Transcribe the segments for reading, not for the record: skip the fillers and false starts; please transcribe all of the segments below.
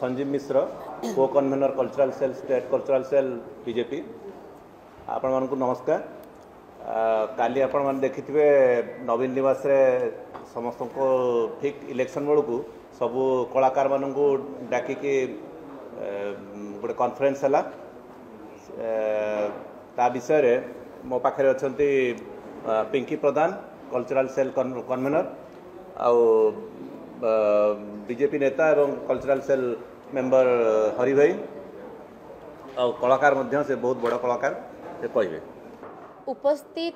संजीव मिश्र को convener cultural cell state cultural cell BJP आपण मानक नमस्कार। काली आपण मान देखिथिबे नवीन निवास रे समस्त को ठीक इलेक्शन बेलू को सबू कलाकार मानक डाकिकी गोटे कॉन्फ्रेंस है ता विषय रे मो पाखे अच्छी पिंकी प्रधान कल्चरल सेल कन्वेनर आउ बीजेपी नेता एवं कल्चरल सेल मेंबर हरि भाई आउ कलाकार मध्य से बहुत बड़ा कलाकार से कहे। उपस्थित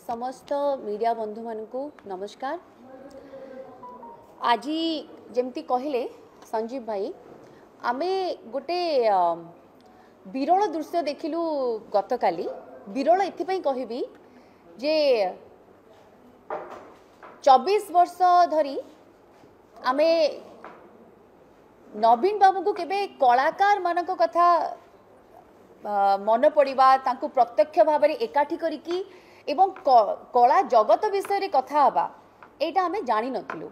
समस्त मीडिया बंधु मानकु नमस्कार। आज जमती कहले संजीव भाई आमे गोटे विरल दृश्य देखिलु गतकाली। विरल एथिपाई कहबी जे 24 वर्ष धरी आमे नवीन बाबू को केबे कलाकार मानक कथा मन पड़िबा तांको प्रत्यक्ष भाव में एकाठी करिकी एवं कला जगत विषय रे कथा हबा एटा आमे जानि नथिलु।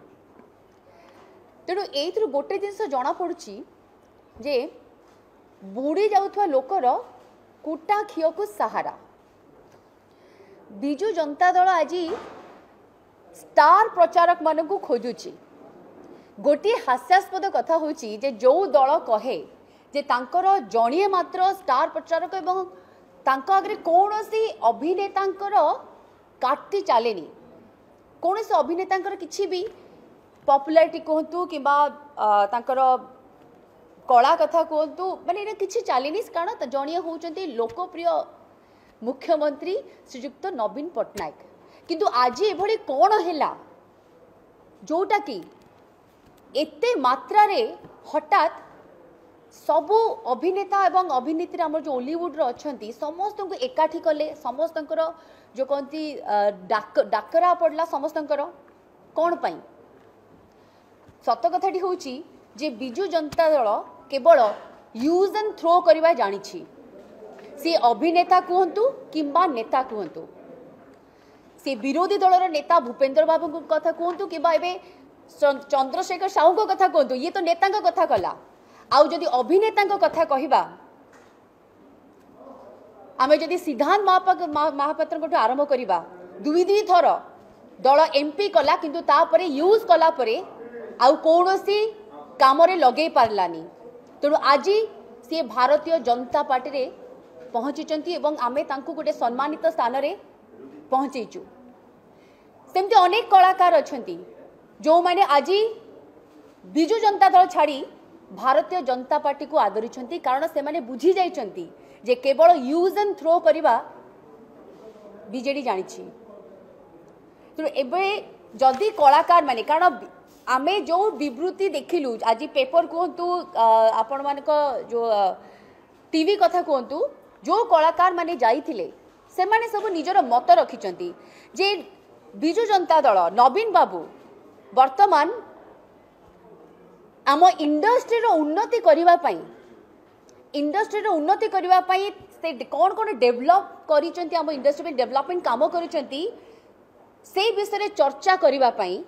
तेणु एइथरु गोटे जिनस जना पड़ुची जे बुड़ी जाउथवा लोकर कुटा खियो को सहारा। बिजु जनता दल आज स्टार प्रचारक मानकु खोजुची। गोटे हास्यास्पद कथा होची जे जो दल कहे जे तांकर जणिए मात्र स्टार प्रचारक एवं तांको आगे कौनसी अभिनेतांकर काटती चलेनी, कौनसी अभिनेतांकर किछि भी पॉपुलैरिटी कहतु किंबा तांकर कला कथा कहतु माने एटा किछि चलेनी। कारण जणिए होउचंती लोकप्रिय मुख्यमंत्री श्रीयुक्त नवीन पट्टनायक। किंतु आज एभली कौन हैला जोटा कि एते मात्रा रे हठात सबु अभिनेता एवं अभिनेत्री आम जो हॉलीवुड अच्छी समस्त को एकाठी कले, समस्त जो कहती डाकरा पड़ला समस्त कौन पाई। सत कथाटी हूँ जे बिजु जनता दल केवल यूज एंड थ्रो करवा जानी। सी अभिनेता कहतु किंबा नेता कहतु, सी विरोधी दलर नेता भूपेंद्र बाबू कथा कहतु कि चंद्रशेखर साहू को कथा कहतु, ये तो नेता कथा कला। आउ जदि अभिनेता कथा कहबा आमे जदि सिद्धांत महापात्र आरंभ करवा दुई दुई थर दल एमपी कला किंतु तापरे यूज कला परे आउ कौनसी काम रे लगे पारलानी। तेणु आज सी भारतीय जनता पार्टी रे पहुंची एवं आमे तांकु गोटे सम्मानित स्थान रे पहुंचीचु। सेमती अनेक कलाकार अच्छी जो माने आज बिजु जनता दल छाड़ी भारतीय जनता पार्टी को आदरी, कारण से माने बुझी जाइछंती जे केवल यूज एंड थ्रो करवा बीजेडी जानी। तो एबे जदि कलाकार माने कारण आमे जो विवृत्ति देखिलु आज पेपर कहतु आपण मानक जो टीवी कथा कहतु, जो कलाकार माने जाइथिले से माने सब निजर मत रखिचंती जे बिजु जनता दल नवीन बाबू वर्तमान आम इंडस्ट्री रो उन्नति करिवा पाई, इंडस्ट्री रो उन्नति करिवा पाई से कौन कौन डेवलप करिसेंती आम इंडस्ट्री में डेवलपमेंट काम करिसेंती से विषय रे चर्चा करिवा पाई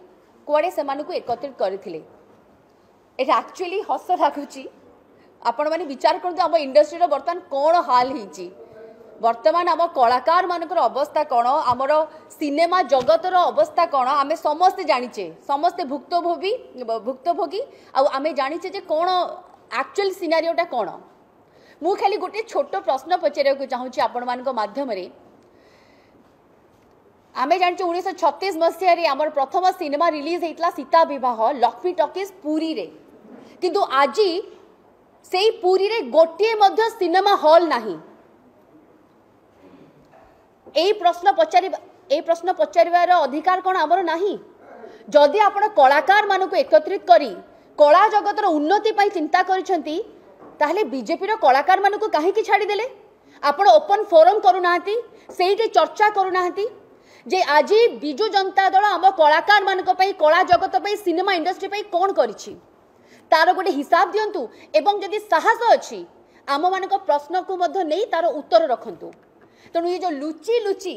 कुआडे से मानकु एकत्रित करथिले। एटा एक्चुअली हस लागुची। आपण माने विचार करंतु आम इंडस्ट्री रो वर्तमान कौन हाल हिची, वर्तमान आम कलाकार मानकर अवस्था कौन, आमर सिनेमा जगतर अवस्था कौन आमे समस्ते जानिचे, समस्ते भुक्तभोगी आमे जानिचे जे कौन एक्चुअल सिनारियोटा कौन। मु खाली गोटे छोट प्रश्न पचारिया चाहूँगी आपण मानक माध्यम रे। आमे जानिचे 1936 मसीह आमर प्रथम सिनेमा रिलीज होता सीता विवाह लक्ष्मी टॉकीज पुरी रे, किंतु आज से पुरी रे गोटे मध्य सिनेमा हॉल नाही। ए प्रश्न पचारिबार अधिकार कौन आमर नाही? जदि आपण कलाकार मानक एकत्रित करी कला जगतर उन्नति पाई चिंता करिसेंती ताहले बीजेपी रो कलाकार मानक काहेकि छाड़ी देले? आपण ओपन फोरम करूनाहांती, सेठी चर्चा करूनाहांती जे आज बिजु जनता दल आम कलाकार मानक पाई कला जगत पाई सिनेमा इंडस्ट्री पाई कौन करिछि तार गोटे हिसाब दियंतु एवं जदि साहस अछि आम मानक प्रश्न को मध्य नहीं तार उत्तर रखंतु। तेणु ये जो लुची लुची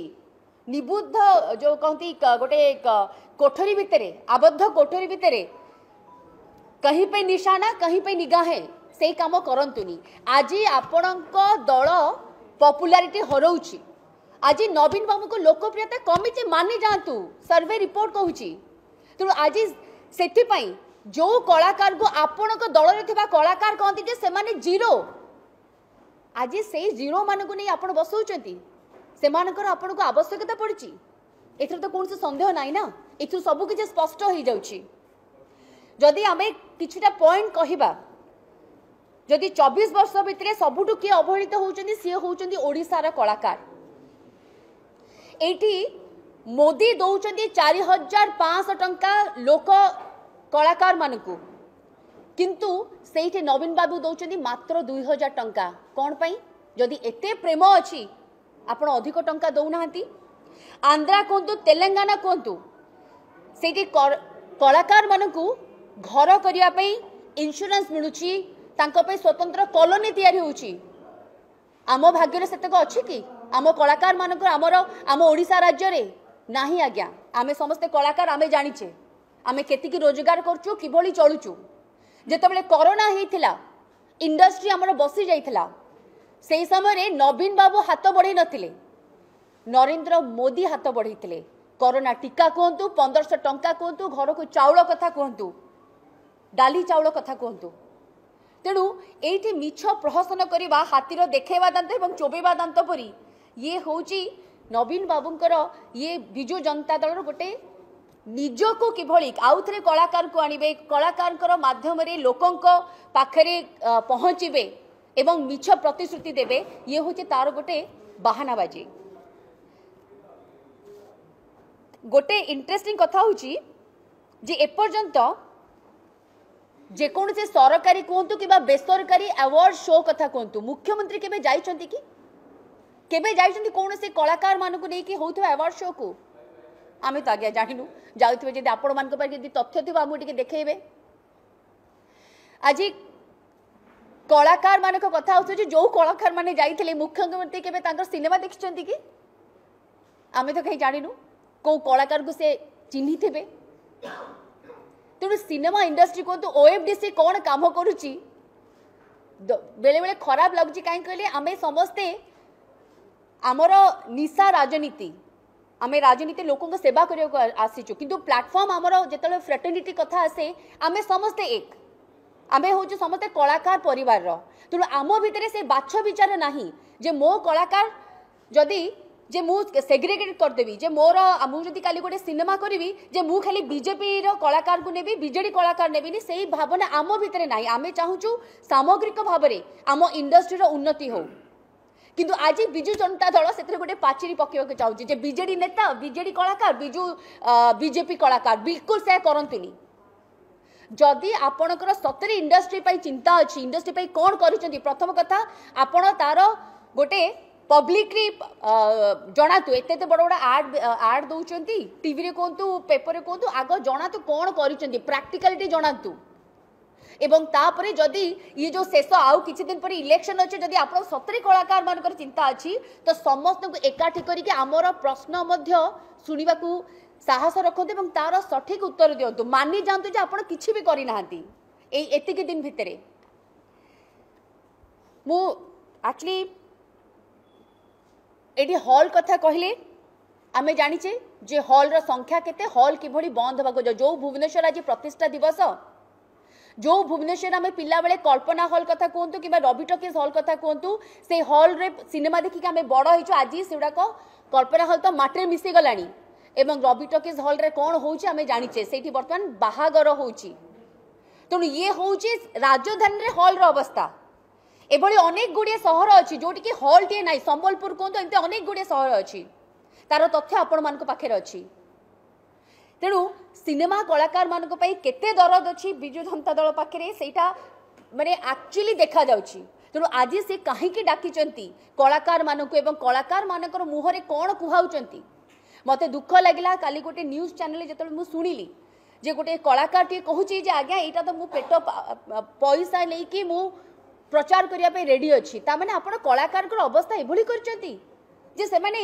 निबुद्ध जो कहती गोटे कोठरी भितर आबद्ध कोठरी भितर कहीं पे निशाना कहीं पे निगाहें से काम करंतुनी। आज आपणक दल पॉपुलैरिटी हरौची, आज नवीन बाबू को लोकप्रियता कमी मानि जातु सर्वे रिपोर्ट कहूँ। तेणु आज से जो कलाकार को आपणक दल में कलाकार कहते से माने जीरो, आज से जीरो मान को नहीं आप बसौंट से आपण को आवश्यकता पड़ी। एथर तो कौन सन्देह ना ना, एथर सब किसी स्पष्ट हो जाउछि। जदि आम किछुटा पॉइंट कहबा, जदि 24 वर्ष भितर सबुठु किए अवहेलित होउछन्ती सी होउछन्ती ओडिसार कलाकार। एठी मोदी दौरान 4500 टंका लोक कलाकार मानकु, किंतु सेठी नवीन बाबू दौरान मात्र 2000 टंका। कौन पाई? जदि एते प्रेम अच्छी आपण अधिक टंका दौना। आंध्रा कहतु तेलंगाना कहतु सेठी कलाकार मानकु घर करने इंश्योरेंस मिलुची, स्वतंत्र कॉलोनी तैयारी होउची। आम भाग्य सेतक अच्छी कि आम कलाकार मानक आम ओडिशा राज्य रे नाही आज्ञा। आमे समस्ते कलाकार आमे जानिचे आमे केतिकी रोजगार करचु किभली चलुचु। जेतबेले कोरोना हेइथिला इंडस्ट्री हमर बसी जाइथिला, सेही समय नवीन बाबू हाथ बढ़ाई नथिले, नरेंद्र मोदी हाथ बढ़ाइथिले। कोरोना टीका कहतु, 1500 टंका कहतु, घर को चाउल कथा कहतु, डाली चाउल कथा कहतु। तेणु ये मिछ प्रहसन करवा, हाथीर देखा दांत और चोबेवा दांत परी ये हूँ नवीन बाबूंकर ये विजु जनता दल गोटे निजको किभली आउ थे कलाकार को आणवे, कलाकार माध्यम लोकों पाखरे पहुँचे एवं मिछ प्रतिश्रुति देवे, ये हूँ तार गोटे बाहानाबाजी। गोटे इंटरेस्टिंग कथा हूँ जे एपर्यंत जेकोसी सरकारी कहतु कि बेसरकारी अवार्ड शो कथा कहतु, मुख्यमंत्री केबे जाइछंती कि केबे जाइछंती कौन से कलाकार मानक नहीं होउथबा अवार्ड शो को? आम तो आज्ञा जानू जाउथबे जदि आपण मानक पर जदि तथ्य थिबा हमु टिके देखेबे। आज कलाकार मानक कथा होछ जो कलाकार माने जाइथिले मुख्यमंत्री केबे तांकर सिनेमा देखिछंती कि? आम तो कहीं जानू को कलाकार को से चिन्ही थिबे। तेणु सिनेमा इंडस्ट्री को तो ओएफडीसी कौन काम करुच्ची बेले बेले खराब लगुच। कहीं कहले आमे समस्ते आमर निशा राजनीति, आमे राजनीति लोकों को सेवा करने आसीचु, किंतु प्लेटफॉर्म आमर जिते फ्रेटर्निटी कथा आसे आमे समस्ते एक, आमे हूँ समस्ते कलाकार परिवार। तेणु आम भितर से बाछ विचार नहीं जे मो कलाकार जदि जे मु सेग्रीगेट करदेवी, जे मोर मुझे काली गोटे सिनेमा करी जे मु खाली बीजेपी कलाकार को नेबी बीजेडी कलाकार नेबिनी, से भावना आम भितर ना। आम चाहूँ सामग्रिक भाव में आम इंडस्ट्रीर उन्नति हो, किंतु आज विजु जनता दल से गोटे पाचेरी पकेवाक चाहूँ जे बीजेडी नेता बीजेडी कलाकार बीजेपी कलाकार बिल्कुल से करंतुनी। जदि आपणकर सतरे इंडस्ट्री चिंता अच्छी, इंडस्ट्री कौन कर प्रथम कथा आपण तार गोटे पब्लिकली जनातु एते बड़ बड़ आड दौरान टीवी रे कहतु पेपर रे कहतु आग जनातु कौन कर प्राक्टिकालिटी जनातु। एवं तापरे जदि ये जो शेष आउ किछि दिन पर इलेक्शन अच्छे, जदि आप सतरे कलाकार मानकर चिंता अच्छी तो समस्त को एकाठी करके आमर प्रश्न मध्य शुणा साहस रखते और तार सठिक उत्तर दिंतु। मानि जातु जे आप किछि भी करना एतिक दिन भितर। मु एक्चुअली एटी हॉल कथा कहले आमे जानिचे जे हॉल रो संख्या केते, हॉल किभली बंद होगा। जो भुवनेश्वर आज प्रतिष्ठा दिवस, जो भुवनेश्वर आमे पिला बेले कल्पना हॉल कथा कहतु कि रवि टॉकीज हॉल कथा कहतु, से हॉल रे सिनेमा देखिक आमे बड़ होइछु। आज सेडाक कल्पना हॉल तो माटी मिसी गलानी एवं रवि टॉकीज हॉल रे कोन होउछि आमे जानिचे सेठी वर्तमान बाहागर होउछि। तेणु ये होउछि राजधानी रे हॉल रो अवस्था। एभली अनेक गुड़िए सहर अच्छी जोटि कि हॉल टे ना, संबलपुर कहतु एमती अनेक गुड़िए सहर अच्छी, तार तथ्य आपण मान पाखे अच्छी। तेणु सिनेमा कलाकार मान केते दरद अच्छी विजु जनता दल पाखे सेटा माने एक्चुअली देखा जाउछि। तेणु आज से कहीं डाकी कलाकार मानक एवं कलाकार मानकर मुहरे कौन कुहाउचंती। मते दुख लगिला काली गोटे न्यूज चैनल जो मुझे शुणिली जे गोटे कलाकार टे कहूँ जे आज्ञा यहाँ तो मु पेट पैसा लेकिन मु प्रचार करने रेडी अच्छी। ताने आप कलाकार अवस्था एभली करछंती जे से माने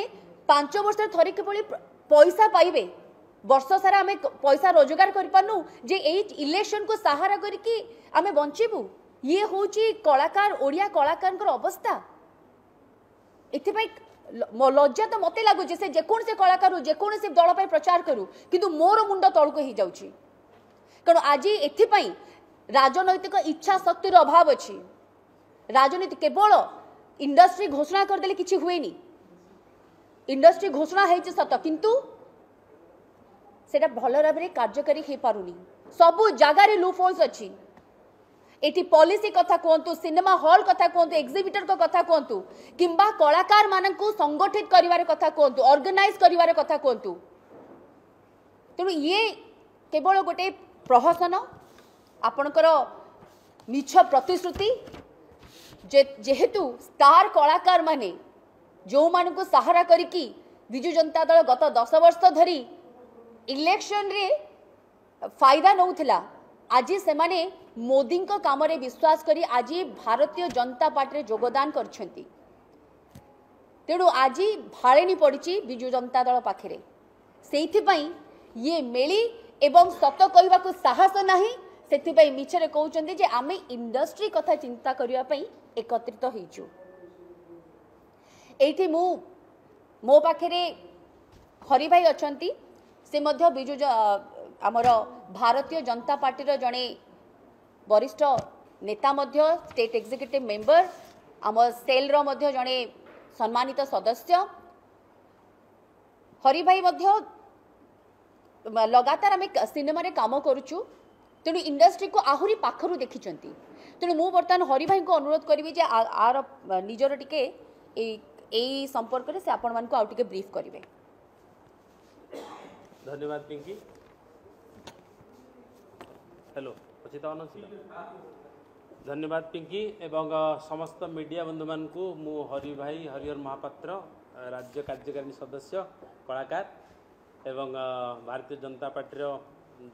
5 वर्ष थरिक भली पैसा पाइबे वर्ष सारा आम पैसा रोजगार करूँ जे इलेक्शन को सहारा करके आम बंचबू ये हूँ कलाकार ओडिया कलाकार अवस्था एथिपाई लज्जा तो मत लगुच से जेकोसी कलाकार हो जेकोसी दल पर प्रचार करूँ किंतु मोर मुंड तलक हो जाऊँगी कारण आज एथिपाई राजनैतिक इच्छा शक्तिर अभाव अच्छी राजनीति केवल इंडस्ट्री घोषणा करदे किसी हुए इंडस्ट्री घोषणा है सत किंतु सेटा भल भाव में कार्यकारी हो पारुनी सबू जगार लूप होल्स अच्छी एटी पॉलिसी कथा कहतु सिनेमा हॉल कथा कहतु एग्जिबिटर को कथा कहतु किंबा कलाकार मानकु संगठित करिवार कथा कहतु ऑर्गेनाइज करिवार कथा कहतु तेणु ये केवल गोटे प्रहसन आपणकर मिछ प्रतिश्रुति जेहेतु स्टार कलाकार माने जो मानकु सहारा करिकी विजु जनता दल गत 10 वर्ष धरी इलेक्शन रे फायदा नौथिला आज से माने मोदी को काम रे विश्वास करी आज भारतीय जनता पार्टी योगदान करछंती तेणु आज भाड़ेनी पड़ी विजु जनता दल पाखे से ये मेली एवं सत कहवा को साहस नहीं से मिछरे कहते जे आम इंडस्ट्री कथा चिंता करने एकत्रित होइछु एठी मो पाखे हरि भाई अछंती से मध्य बिजु आमर भारतीय जनता पार्टी जड़े वरिष्ठ नेता मध्य स्टेट एग्जीक्यूटिव मेंबर आम सेल रो मध्य जड़े सम्मानित सदस्य हरि भाई मध्य लगातार आम सिनेमा रे काम करुचु तेणु इंडस्ट्री को आहुरी पाखरु देखिचंती तेणु मु बर्तमान हरि भाई को अनुरोध करी जे आर निजर टिके ए संपर्क रे से आपण मान को आउ टिके ब्रीफ करिवे। धन्यवाद पिंकी। हेलो धन्यवाद पिंकी एवं समस्त मीडिया बंधु मान को मु हरि भाई हरिहर महापात्र राज्य कार्यकारिणी सदस्य कलाकार एवं भारतीय जनता पार्टी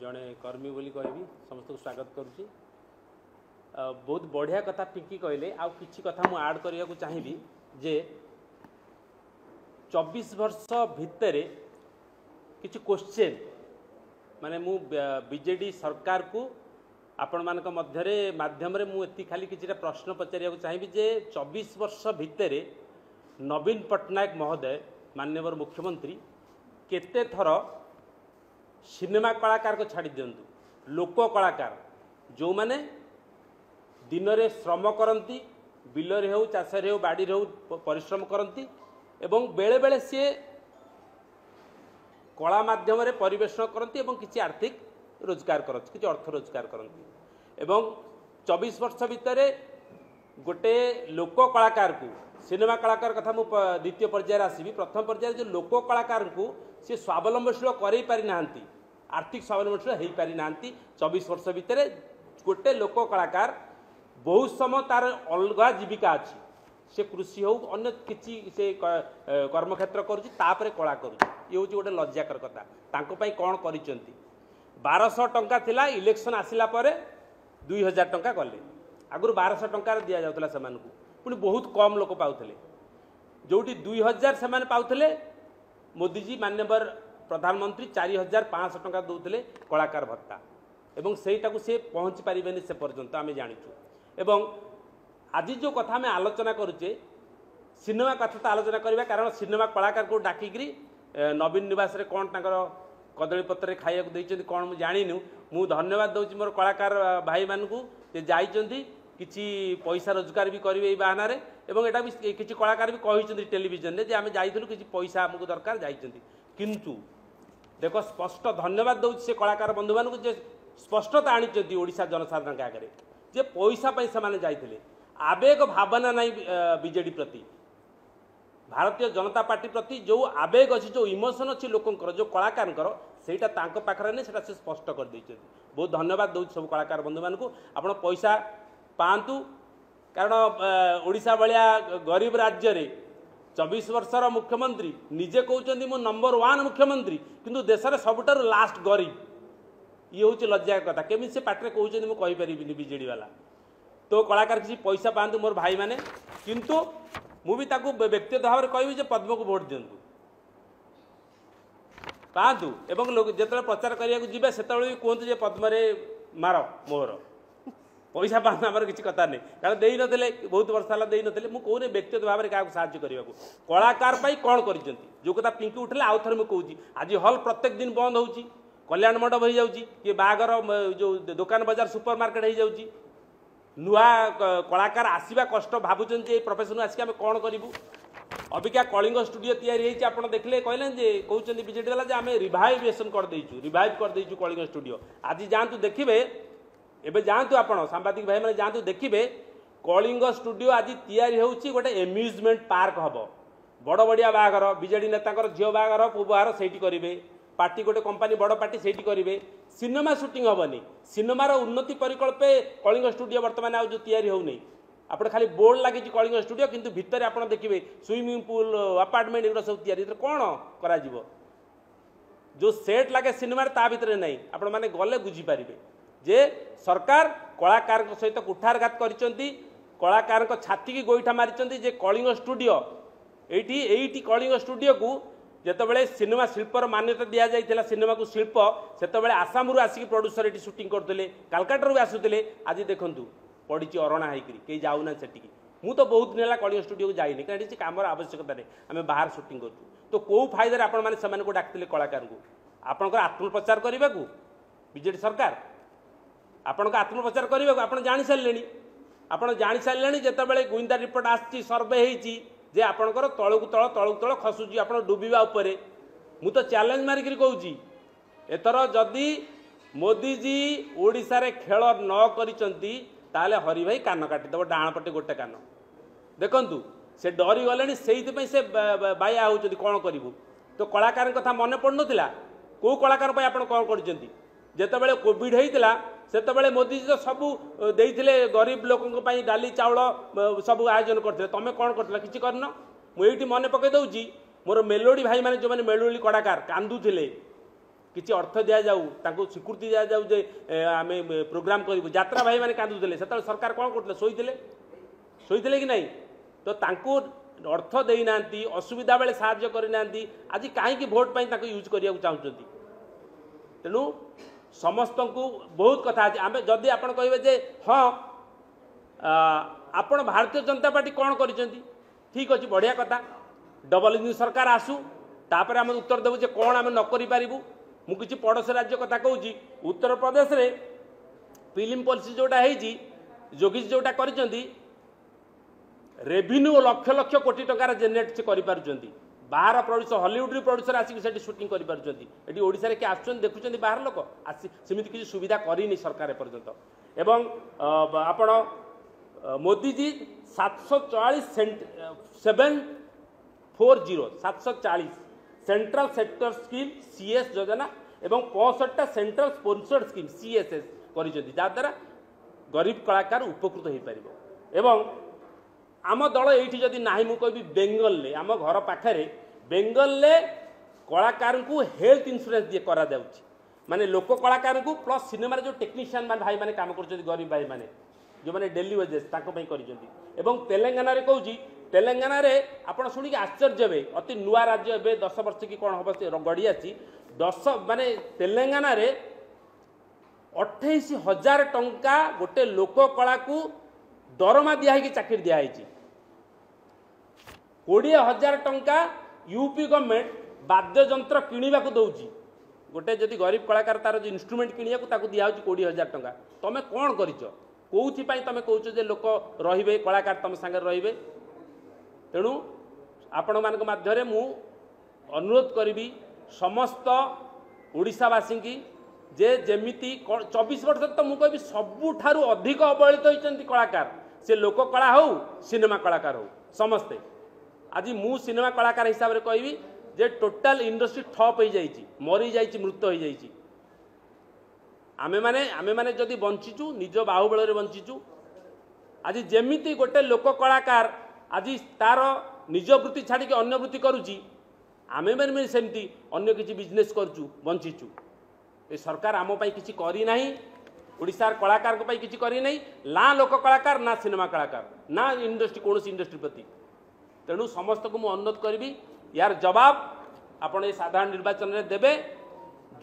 जड़े कर्मी बोली कहबी समस्त को स्वागत करुच्ची। बहुत बढ़िया कथा पिंकी कहले आउ किछि कथा मु ऐड करिया को चाहिबी जे 24 वर्ष भितर किछि क्वेश्चन माने मु बीजेडी सरकार को आपण मानक मध्यरे माध्यम रे मु एति खाली किछि प्रश्न पचारिया को चाहिबी जे 24 वर्ष भितर नवीन पट्टनायक महोदय माननीय मुख्यमंत्री केते थर सिनेमा कलाकार को छाड़ी दिंतु लोक कलाकार जो माने दिन रे श्रम करती बिलरे हो चाषरे हो बाड़ी हो परिश्रम करती एवं बेले बेले सी कला माध्यम रे परिवेषण करती एवं किसी आर्थिक रोजगार करती किसी अर्थ रोजगार करती एवं 24 वर्ष भितर गोटे लोक कलाकार को सिनेमा कलाकार कथा मु द्वितीय पर्यायर आसबि प्रथम पर्यायर जो लोक कलाकार को सी स्वावलंबनशील कर पारि नांती आर्थिक स्वावलंबनशील हो पारि नांती 24 वर्ष भितर गोटे लोक कलाकार बहुत समय तार अलग जीविका अच्छी से कृषि हो अन्य किसी से कर्मक्षेत्र करुच्ची कला करुच्ची ये हूँ गोटे लज्जाकर कथा तांको पाई कौन करिसेंती 1200 टंका थिला इलेक्शन आसिला परे 2000 टंका गले आगुरी 1200 टंका दि जाउतला सेमानकु पुणी बहुत कम लोक पाउथले जोटी 2000 सेमाने पाउथले मोदीजी मान्यवर प्रधानमंत्री 4500 टंका दौले कलाकार भत्ता एवं सेटाकू से पहुँची पारे से पर्यंत आम जाचु एवं आज जो कथा आम आलोचना करुचे सिनेमा कथा तो आलोचना करवा कारण सिनेमा कलाकार को डाकिकी नवीन निवास रे कौन तांकर कदली पत्र खाइया देते कौन मुझे जानी मु धन्यवाद दूसरी मोर कलाकार भाई मानू जाइंट किसी पैसा रोजगार भी करेंगे बाहाना एवं एटा भी किसी कलाकार भी कहते टेलीविजन रे जे आम जाइलु किसी पैसा आमको दरकार जाइंट किंतु देख स्पष्ट धन्यवाद दूसरी से कलाकार बंधु मानू जे स्पष्टता आनी ओडिशा जनसाधारण आगे जे पैसा से जाइए आवेग भावना नहीं बीजेडी प्रति भारतीय जनता पार्टी प्रति जो आवेग अच्छी जो इमोशन अच्छी लोकंर जो कलाकार सेटा पाखे नहीं से स्पष्ट कर देते बहुत धन्यवाद दूँ सब कलाकार बंधु मानू आप पैसा पातु कारण ओडिशा भाया गरीब राज्य रे 24 वर्षर मुख्यमंत्री निजे कहते मु नंबर 1 मुख्यमंत्री किंतु देश में सबुठार लास्ट गरीब ये हूँ लज्जा कथा केमी से पार्टी कहते मुझे कहीपरि बीजेडी वाला तो कलाकार किसी पैसा पातु मोर भाई मैंने किंतु मुझे व्यक्तिगत भाव में कहबी पद्म को भोट दिंतु पातु एवं लोक जिते प्रचार करने को जी से कहतु जे पद्मरे मार मोहर पैसा पाना आमर किसी कथा नहीं कारण दे नथिले बहुत वर्ष है दे नथिले मु कहूनी व्यक्तिगत भाव में क्या साहाय्य करने को कलाकार कौन कर जो कथा पिंकी उठे आउ थे मुझे आज हल प्रत्येक दिन बंद हो कल्याण मंडप हो जाऊँगी कि बागर जो दुकान बजार सुपर मार्केट हो जाऊँगी नुआ कलाकार आसवा कष्ट भावुं प्रोफेशन आसिक आम कौन करूँ अबिका कलिंग स्टूडियो तैयारी आपड़ देखले कहले जे कहते बीजेडी वाला जे आम रिभाइवेशन करदेचु रिभाइव करदेचु कलिंग स्टूडियो आज जातु देखिए एवं जातु आप सांबादिक भाई मैंने जातु देखिए कलिंग स्टूडियो आज तैयारी होची गोटे एम्यूजमेंट पार्क हम बड़ बड़िया बाहागर बीजेडी नेता झील बाहागर पु बाहागर से करेंगे पार्टी गोटे कंपानी बड़ पार्टी से करेंगे सिनेमा सुटिंग हेनी सिनेमार उन्नति परिकल्पे कलिंग स्टूडियो बर्तमान आज तैयारी होनी आप खाली बोर्ड लगी कलिंग स्टूडियो किंतु भितर आप देखिए स्विमिंग पूल अपार्टमेंट एगुड़ा सब तैयारी कौन करा जो सेट लगे सिनेमा ता भितर नहीं आपण मैंने गले बुझीपारे जे सरकार कलाकार सहित कुठारघात करछंती कलाकार छाती की गोईठा मारिछंती जे कलिंग स्टूडियो एठी कलिंग स्टूडियो को जितेबाला सिनेमा शिल्पर मान्यता दि जाइए सिनेमा को शिल्प से आसाम आसिक प्रोड्यूसर ये शूटिंग करते कालकाटा आसुले आज देखूँ पड़ी अरणा होकर कहीं जाऊना से मु तो बहुत दिन है कलिंग स्टूडियो को जाइनी कहीं कमर आवश्यकता नहीं आम बाहर शूटिंग करूँ तो कौ फायदा आपण मैंने डाकते कलाकार को आपंकर आत्मप्रचार करने को बीजेडी सरकार आपण आत्मप्रचार करने को आप जानी सारे आप जानी सारे जितेबाला गुइंदा रिपोर्ट आसी सर्वे होती जे आपणकर तलू तल खसुची आप डुबा उपरे मु तो चैलेंज मारिक कहूँ एथर जदि मोदीजी ओडिशा रे खेल न करिसंती ताले हरि भाई कान काटिदेव डाण पटे गोटे कान देखंतु से डरी गले से बाया होती कौन करूँ तो कलाकार कथा मन पड़ना कौ कलाकार आप कौन कर जितेबाला कोविड होता से मोदीजी तो सबू देते गरीब लोकों डाली चाउल सब आयोजन करते तुम कौन कर कि करन मुझे मन पकई दूसरी मोर मेलोडी भाई मैंने जो मैंने मेलोडी कलाकार कांदुले किसी अर्थ दि जाऊ स्वीकृति दि जाऊ जे आम प्रोग्राम करूँ यात्रा भाई मैंने कांदुले से सरकार कौन करते शोते कि नहीं तो तांको अर्थ देना असुविधा बेले साहाय्य करना आज कहीं भोट पर यूज करने चाहते तेणु समस्त को बहुत कथा आज आम जदि आप कहे हाँ आपण भारतीय जनता पार्टी कौन कर ठीक अच्छे बढ़िया कथा डबल इंजिन सरकार आसू तापर आम उत्तर देवु जे कौन आम न करूँ मु किसी पड़ोसी राज्य कथा कहूँ उत्तर प्रदेश रे फिल्म पॉलिसी जोटा है योगी जोटा कर रेभिन्यू लक्ष लक्ष कोटी टकार जेनेट से कर बाहर प्रोड्यूसर हॉलीवुड प्रोड्यूसर आसिक शूटिंग कर ओडिशा रे किए आसुन देखुं बाहर लोक सेमती किसी सुविधा करनी सरकार एपर्यंत एवं आपण मोदीजी 740 740 सेंट्रल सेक्टर स्कीम सीएस योजना एवं 65टा सेंट्रल स्पोन्सर्ड स्कीम सीएसएस कर गरीब कलाकार उपकृत हो पार एवं आम दल ये जदि ना मुझे कहि बेंगल ले आम घर पाखे बेंगल ले कलाकार को हेल्थ इंश्योरेंस दिए करा जाउछि माने लोक कलाकार को प्लस सिनेमा जो टेक्नीशियन मान भाई माने काम कर गरीब भाई माने जो मैंने डेली वेजेस एवं तेलंगाना रे कहूँ तेलंगाना रे आपण शुणिक आश्चर्य हे अति नुआ राज्य ए 10 वर्ष की कौन हम से गढ़ी आसी 10 माने तेलंगाना रे 28,000 टंका गोटे लोक कला को दरमा दिखाई चाकरी दिखाई 20,000 टंका यूपी गवर्नमेंट वाद्य जंत्र किणवा दौची गोटे जदि गरीब कलाकार तार जो इन्स्ट्रुमेंट किणा दिया 20,000 टंका तुम कौन कर तुम कौच लोक रे कलाकार तुम सागर रे तेणु आपण मान मध्य मु अनुरोध करी समस्त ओडिशावासी की जे जेमिति 24 वर्ष तो मुझे कहि सबुठारु अधिक अवहेलित होती कलाकार से लोक कला हो सिनेमा कलाकार हो समस्ते आज मु सिनेमा कलाकार हिसाब से कहि जे टोटाल इंडस्ट्री ठप हो जाइए मरी जाइए मृत हो जाइए आमे माने जदि बंचीचु निज बाहुबल बंचीचु आज जेमिति गोटे लोक कलाकार आज तार निज वृत्ति छाड़ी अन्य वृत्ति करुच्ची आमे मैंने सेमती अन्य किसी बिजनेस करुचु बंचीचु ए सरकार आम किसी करना ओडिशार कलाकार को किसी करना ना लोक कलाकार ना सिनेमा कलाकार ना इंडस्ट्री कौन इंडस्ट्री प्रति तेणु समस्त को मुझे अनुरोध करी यार जवाब आपण ये साधारण निर्वाचन में देवे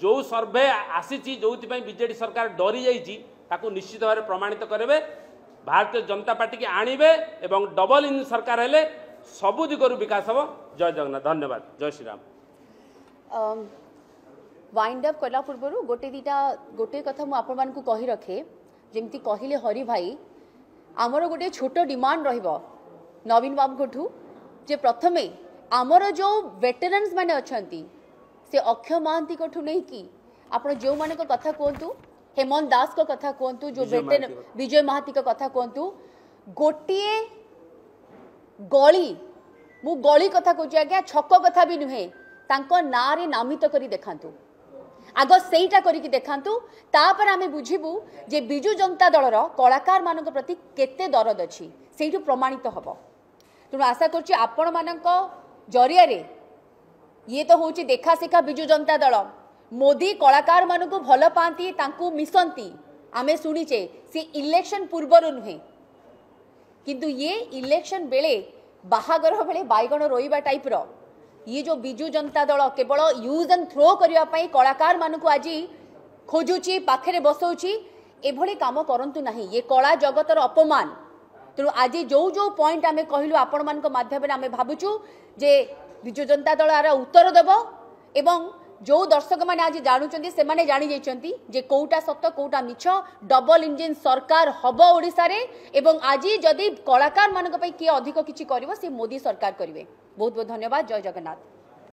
जो सर्वे आसी जो बीजेडी सरकार डरी जाइए निश्चित भाव प्रमाणित करेंगे भारतीय जनता पार्टी की आणवे एवं डबल इंजिन सरकार हेले सबु दिगरु विकास हम। जय जगन्नाथ, धन्यवाद, जय श्री राम। वाइंड अप कला पूर्व गोटे कथा मु आपण मानकु कहि रखे जेमती कहले हरि भाई आमर गोटे छोट डिमांड रहिबो नवीन बाबू ठू जे प्रथमे आमर जो वेटेरान्स माने अछंती से अक्षय महांती ठू नहीं कि आपण जो माने को कथा कहतु हेमंत दास को कथा कहतु जो वेटेरान विजय महांती को कथा कहतु गोटिए गली मु गली कथा कहूँ आज्ञा छक कथा भी नुहे तांको ना रे नामित करी देखांतु आग सेटा करिकी देखांतु तापर आमे बुझिबु जे बिजु जनता दलर कलाकार मानक प्रति केते दरद अछि सेठु प्रमाणित हबो। तेणु आशा करछि आपण मानक जरिया रे ये तो होछि देखा सेखा बिजु जनता दल मोदी कलाकार मानक भल पाती तांकु मिसंती आमे सुनिचे से इलेक्शन पूर्वर नुहे किंतु ये इलेक्शन बेले बाहागर बेले बाइगण रोइबा टाइप रो ये जो बिजु जनता दल केवल यूज एंड थ्रो करने कलाकार मानक आज खोजुची पाखे बसौची एभली काम करंतु नहीं ये कला जगतर अपमान। तेणु आज जो जो पॉइंट आमे कहलु आपण मान माध्यम आमे भाबुचु जे बिजु जनता दल आर उत्तर देव एवं जो दर्शक मैंने आज जानुचंती से माने जानी जाइचंती जे कोउटा सत्य कोउटा मिछ डबल इंजिन सरकार हब ओडिसा रे एवं आज जदि कलाकार मानक पई किए अधिक किछि करबो से मोदी सरकार करिवे। बहुत बहुत धन्यवाद। जय जगन्नाथ।